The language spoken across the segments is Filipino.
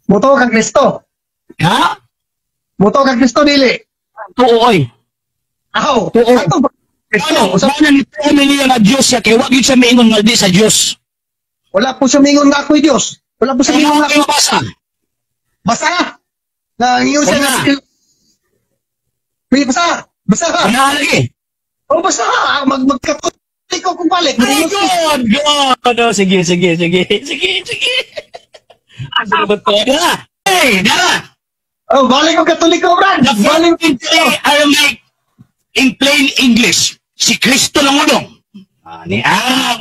Muto kang Kristo. Ha? Muto kang Kristo dili. Tuoy. Aw, Oo. ato ba? Kristo. Ano? Usa- Mana ni tuoy niya nga Diyos siya, kaya wag yun siya maingon nga di sa Diyos. Wala po siya mingon nga ako'y Diyos. Wala po siya Kaya mingon nga nga kayo mabasa. basa. Na ingon siya Wala. nga. May basa. Basa ka. Ano lagi? O basa ka. Magkatuloy ko kung balik. Ay, God! God! Oh, sige. Ano ba ito? Dara! Hey, Dara! Oh, balik ko katuloy ko, Brad. The Balik following three Aramaic in plain English. Si Kristo lang udong.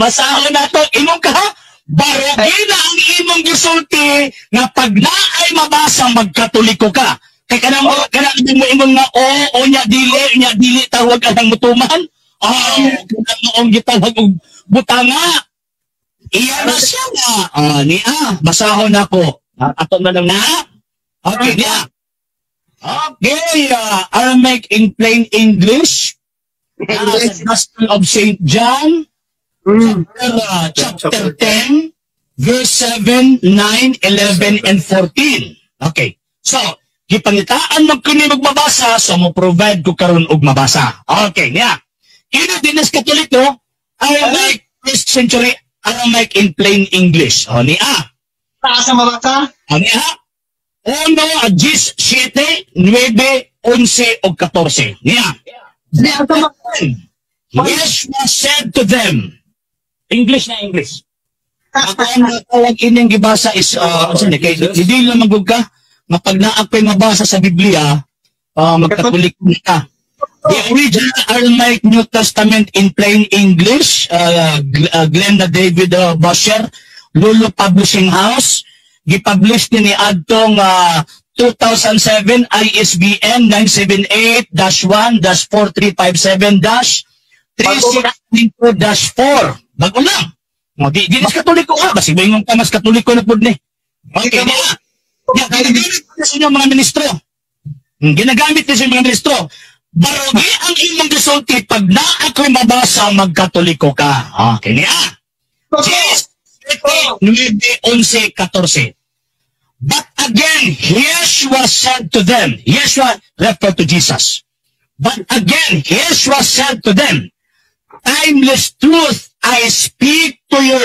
Basahon na to. Imong ka, barogi na ang imong gisulti nga pag naay mabasa magkatoliko ka. Kaya kanang mo imong nga o nya dili tawag ang mutuman. Kanang noong gitawag og butanga. Iya na siya nga. Basahon ako. Ato na lang na. Okay, niya. Okay, Aramaic in plain English. Sa Gospel of St. John, chapter 10, verse 7, 9, 11, and 14. Okay. So, gipangitaan magkuni magbabasa, so mo provide ko karon og mabasa. Okay, niya. Ino dinas Katoliko, Aramaic first century Aramaic in plain English. O niya. Taas na mabasa. O niya. 1, 10, 7, 9, 11, o 14. Niya. Yeshua said to them, English na English. Ako ang natawag inyong gibasa is, hindi lang magug ka, na pag naapay mabasa sa Biblia, magkatulik ka. The original Aramaic New Testament in plain English, Glenda David Bosher, Lulu Publishing House, gipublish ni adtong 2007 ISBN 978-1-4357-3692-4. Bago lang. Di mas katoliko ka. Basi ba yung mas katoliko na po ni? Okay, ginagamit na sa inyo mga ministro. Ginagamit na sa inyo mga ministro. Barogi ang imong gisulti pag na ako'y mabasa magkatoliko ka. Okay niya. Yes. 9, 11, 14. But again, Yeshua said to them, Yeshua referred to Jesus. But again, Yeshua said to them, timeless truth I speak to you.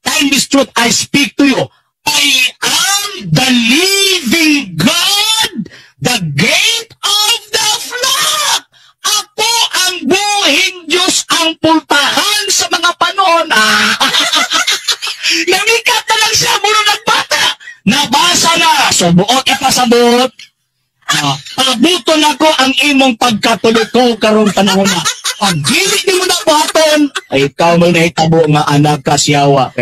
Timeless truth I speak to you. I am the living God, the gate of the flock. Ako ang buhing Diyos, ang pultahan sa mga panahon. Namikat na lang siya, muro nagbata. Nabasa na. So, buot ipasabot. Pabuto na ko ang imong pagkatuliko karong panahon na. Pag dili mo na buhaton, ay ikaw mo na itabo nga anak ka siyawa.